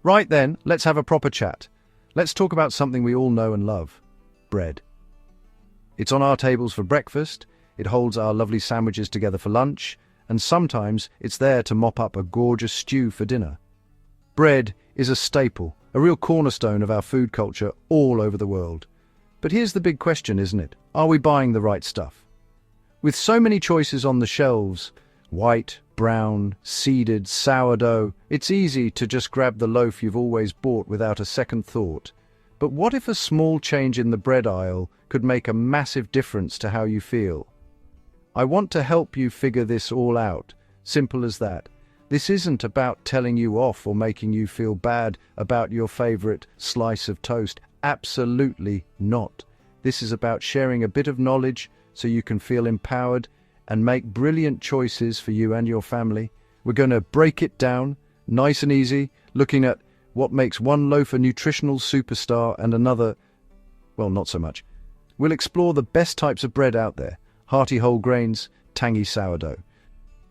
Right then, let's have a proper chat. Let's talk about something we all know and love: bread. It's on our tables for breakfast, it holds our lovely sandwiches together for lunch, and sometimes it's there to mop up a gorgeous stew for dinner. Bread is a staple, a real cornerstone of our food culture all over the world. But here's the big question, isn't it? Are we buying the right stuff? With so many choices on the shelves, white, brown, seeded, sourdough, it's easy to just grab the loaf you've always bought without a second thought. But what if a small change in the bread aisle could make a massive difference to how you feel? I want to help you figure this all out. Simple as that. This isn't about telling you off or making you feel bad about your favorite slice of toast. Absolutely not. This is about sharing a bit of knowledge so you can feel empowered and make brilliant choices for you and your family. We're going to break it down, nice and easy, looking at what makes one loaf a nutritional superstar and another, well, not so much. We'll explore the best types of bread out there: hearty whole grains, tangy sourdough.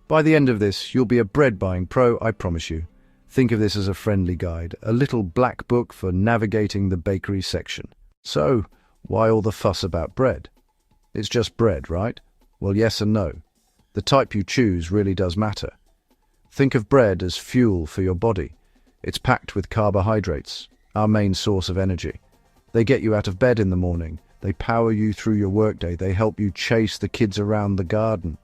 By the end of this, you'll be a bread-buying pro, I promise you. Think of this as a friendly guide, a little black book for navigating the bakery section. So, why all the fuss about bread? It's just bread, right? Well, yes and no. The type you choose really does matter. Think of bread as fuel for your body. It's packed with carbohydrates, our main source of energy. They get you out of bed in the morning. They power you through your workday. They help you chase the kids around the garden.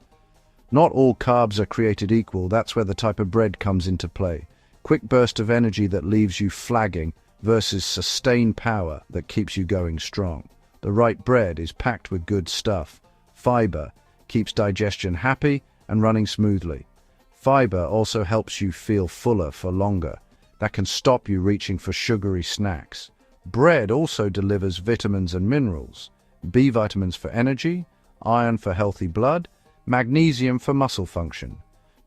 Not all carbs are created equal. That's where the type of bread comes into play. Quick burst of energy that leaves you flagging versus sustained power that keeps you going strong. The right bread is packed with good stuff. Fiber keeps digestion happy and running smoothly. Fiber also helps you feel fuller for longer. That can stop you reaching for sugary snacks. Bread also delivers vitamins and minerals. B vitamins for energy, iron for healthy blood, magnesium for muscle function.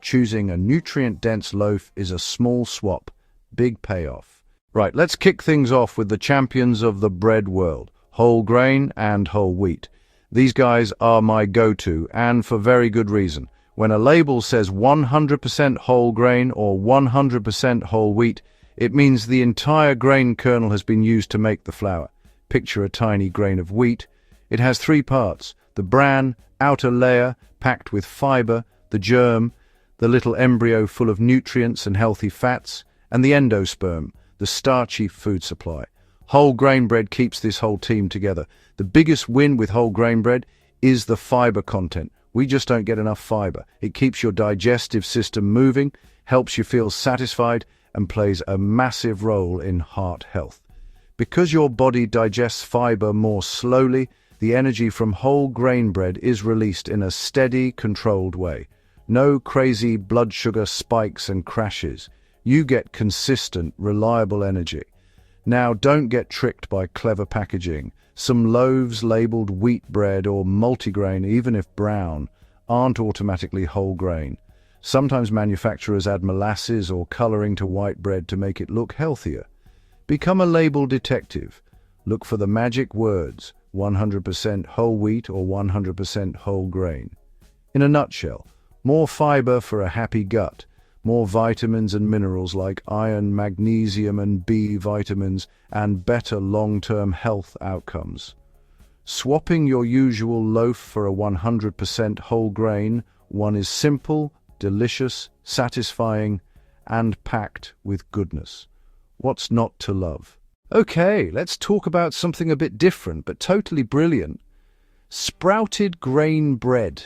Choosing a nutrient-dense loaf is a small swap, big payoff. Right, let's kick things off with the champions of the bread world: whole grain and whole wheat. These guys are my go-to, and for very good reason. When a label says 100% whole grain or 100% whole wheat, it means the entire grain kernel has been used to make the flour. Picture a tiny grain of wheat. It has three parts: the bran, outer layer, packed with fiber, the germ, the little embryo full of nutrients and healthy fats, and the endosperm, the starchy food supply. Whole grain bread keeps this whole team together. The biggest win with whole grain bread is the fiber content. We just don't get enough fiber. It keeps your digestive system moving, helps you feel satisfied, and plays a massive role in heart health. Because your body digests fiber more slowly, the energy from whole grain bread is released in a steady, controlled way. No crazy blood sugar spikes and crashes. You get consistent, reliable energy. Now, don't get tricked by clever packaging. Some loaves labeled wheat bread or multigrain, even if brown, aren't automatically whole grain. Sometimes manufacturers add molasses or coloring to white bread to make it look healthier. Become a label detective. Look for the magic words: 100% whole wheat or 100% whole grain. In a nutshell, more fiber for a happy gut, more vitamins and minerals like iron, magnesium, and B vitamins, and better long-term health outcomes. Swapping your usual loaf for a 100% whole grain one is simple, delicious, satisfying, and packed with goodness. What's not to love? Okay, let's talk about something a bit different, but totally brilliant. Sprouted grain bread.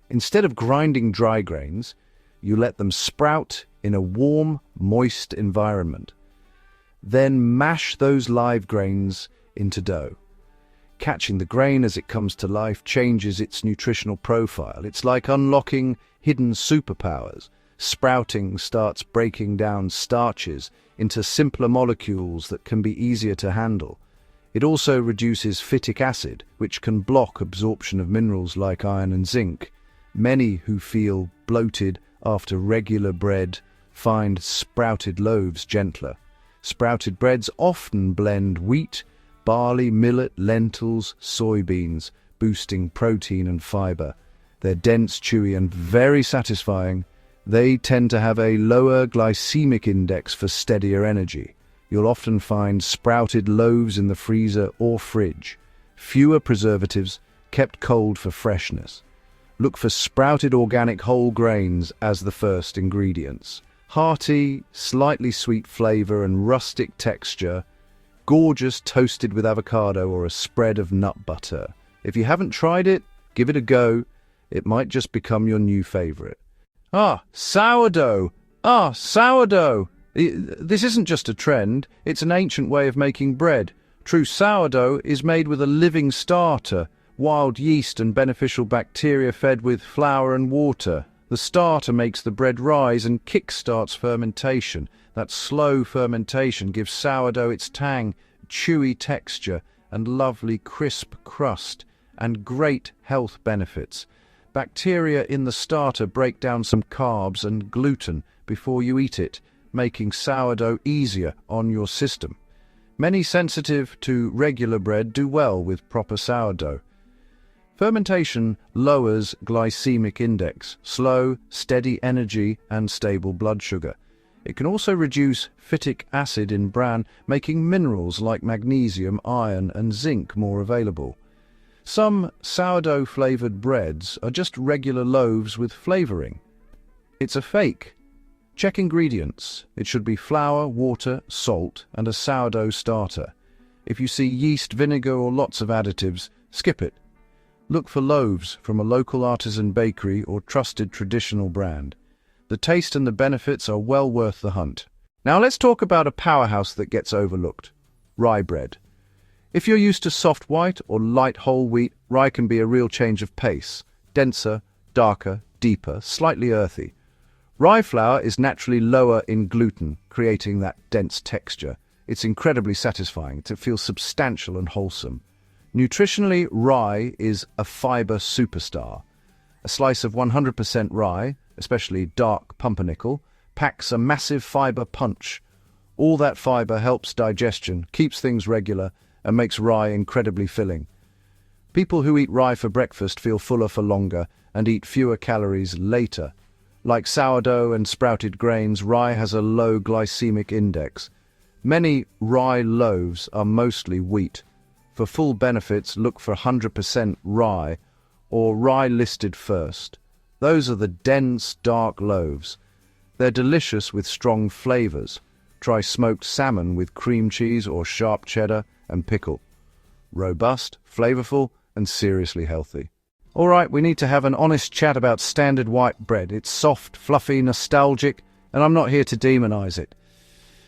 Instead of grinding dry grains, you let them sprout in a warm, moist environment. Then mash those live grains into dough. Catching the grain as it comes to life changes its nutritional profile. It's like unlocking hidden superpowers. Sprouting starts breaking down starches into simpler molecules that can be easier to handle. It also reduces phytic acid, which can block absorption of minerals like iron and zinc. Many who feel bloated after regular bread find sprouted loaves gentler. Sprouted breads often blend wheat, barley, millet, lentils, soybeans, boosting protein and fiber. They're dense, chewy, and very satisfying. They tend to have a lower glycemic index for steadier energy. You'll often find sprouted loaves in the freezer or fridge. Fewer preservatives, kept cold for freshness. Look for sprouted organic whole grains as the first ingredients. Hearty, slightly sweet flavor and rustic texture. Gorgeous toasted with avocado or a spread of nut butter. If you haven't tried it, give it a go. It might just become your new favorite. Sourdough! Sourdough! This isn't just a trend, it's an ancient way of making bread. True sourdough is made with a living starter, wild yeast and beneficial bacteria fed with flour and water. The starter makes the bread rise and kick-starts fermentation. That slow fermentation gives sourdough its tang, chewy texture, and lovely crisp crust, and great health benefits. Bacteria in the starter break down some carbs and gluten before you eat it, making sourdough easier on your system. Many sensitive to regular bread do well with proper sourdough. Fermentation lowers glycemic index, slow, steady energy and stable blood sugar. It can also reduce phytic acid in bran, making minerals like magnesium, iron and zinc more available. Some sourdough-flavored breads are just regular loaves with flavoring. It's a fake. Check ingredients. It should be flour, water, salt, and a sourdough starter. If you see yeast, vinegar, or lots of additives, skip it. Look for loaves from a local artisan bakery or trusted traditional brand. The taste and the benefits are well worth the hunt. Now let's talk about a powerhouse that gets overlooked: rye bread. If you're used to soft white or light whole wheat, rye can be a real change of pace. Denser, darker, deeper, slightly earthy. Rye flour is naturally lower in gluten, creating that dense texture. It's incredibly satisfying. It feels substantial and wholesome. Nutritionally, rye is a fiber superstar. A slice of 100% rye, especially dark pumpernickel, packs a massive fiber punch. All that fiber helps digestion, keeps things regular, and makes rye incredibly filling. People who eat rye for breakfast feel fuller for longer and eat fewer calories later. Like sourdough and sprouted grains, rye has a low glycemic index. Many rye loaves are mostly wheat. For full benefits, look for 100% rye or rye listed first. Those are the dense, dark loaves. They're delicious with strong flavors. Try smoked salmon with cream cheese or sharp cheddar and pickle. Robust, flavorful, and seriously healthy. All right, we need to have an honest chat about standard white bread. It's soft, fluffy, nostalgic, and I'm not here to demonize it.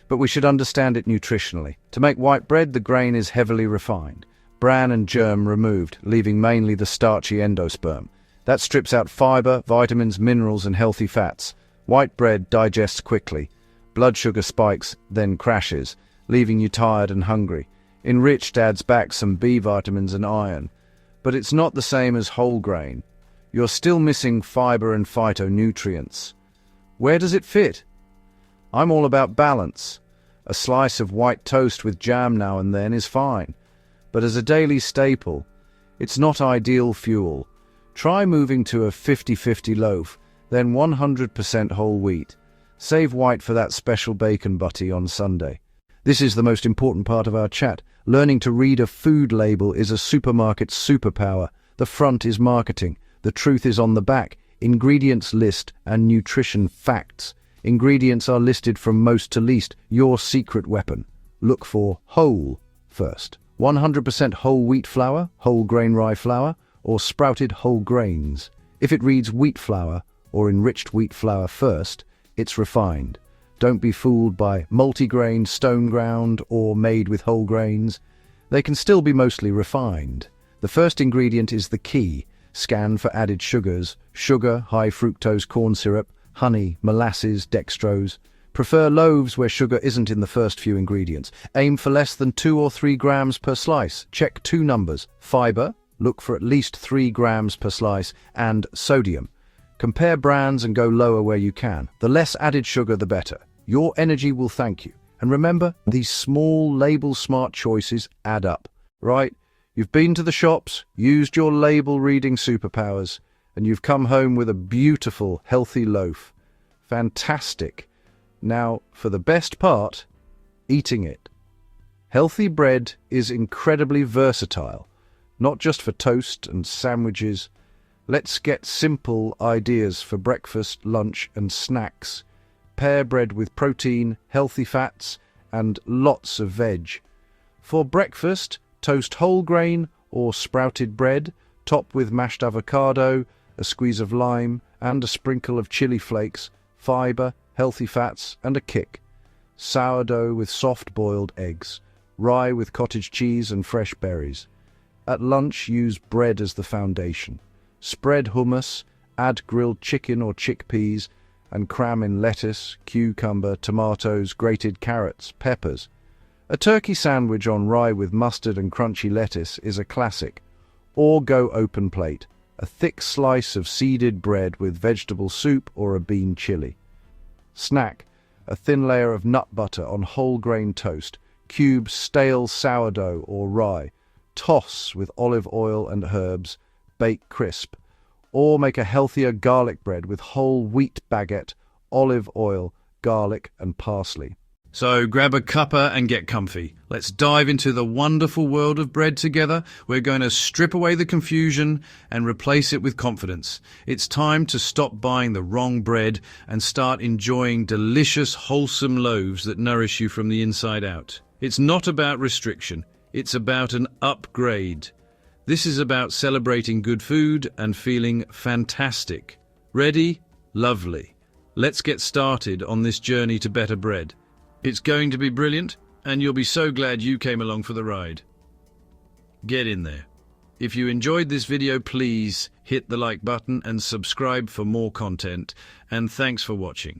But we should understand it nutritionally. To make white bread, the grain is heavily refined. Bran and germ removed, leaving mainly the starchy endosperm. That strips out fiber, vitamins, minerals, and healthy fats. White bread digests quickly. Blood sugar spikes, then crashes, leaving you tired and hungry. Enriched adds back some B vitamins and iron. But it's not the same as whole grain. You're still missing fiber and phytonutrients. Where does it fit? I'm all about balance. A slice of white toast with jam now and then is fine. But as a daily staple, it's not ideal fuel. Try moving to a 50-50 loaf, then 100% whole wheat. Save white for that special bacon butty on Sunday. This is the most important part of our chat. Learning to read a food label is a supermarket superpower. The front is marketing. The truth is on the back. Ingredients list and nutrition facts. Ingredients are listed from most to least. Your secret weapon. Look for whole first. 100% whole wheat flour, whole grain rye flour, or sprouted whole grains. If it reads wheat flour or enriched wheat flour first, it's refined. Don't be fooled by multigrain, stone ground, or made with whole grains. They can still be mostly refined. The first ingredient is the key. Scan for added sugars: sugar, high fructose corn syrup, honey, molasses, dextrose. Prefer loaves where sugar isn't in the first few ingredients. Aim for less than 2 or 3 grams per slice. Check 2 numbers. Fiber, look for at least 3 grams per slice, and sodium. Compare brands and go lower where you can. The less added sugar, the better. Your energy will thank you. And remember, these small label-smart choices add up, right? You've been to the shops, used your label-reading superpowers, and you've come home with a beautiful, healthy loaf. Fantastic. Now, for the best part, eating it. Healthy bread is incredibly versatile, not just for toast and sandwiches. Let's get simple ideas for breakfast, lunch, and snacks. Pair bread with protein, healthy fats, and lots of veg. For breakfast, toast whole grain or sprouted bread, top with mashed avocado, a squeeze of lime, and a sprinkle of chili flakes, fiber, healthy fats, and a kick. Sourdough with soft-boiled eggs. Rye with cottage cheese and fresh berries. At lunch, use bread as the foundation. Spread hummus, add grilled chicken or chickpeas, and cram in lettuce, cucumber, tomatoes, grated carrots, peppers. A turkey sandwich on rye with mustard and crunchy lettuce is a classic. Or go open plate, a thick slice of seeded bread with vegetable soup or a bean chili. Snack, a thin layer of nut butter on whole grain toast, cube stale sourdough or rye, toss with olive oil and herbs, bake crisp. Or make a healthier garlic bread with whole wheat baguette, olive oil, garlic and parsley. So grab a cuppa and get comfy. Let's dive into the wonderful world of bread together. We're going to strip away the confusion and replace it with confidence. It's time to stop buying the wrong bread and start enjoying delicious, wholesome loaves that nourish you from the inside out. It's not about restriction. It's about an upgrade. This is about celebrating good food and feeling fantastic. Ready? Lovely. Let's get started on this journey to better bread. It's going to be brilliant, and you'll be so glad you came along for the ride. Get in there. If you enjoyed this video, please hit the like button and subscribe for more content, and thanks for watching.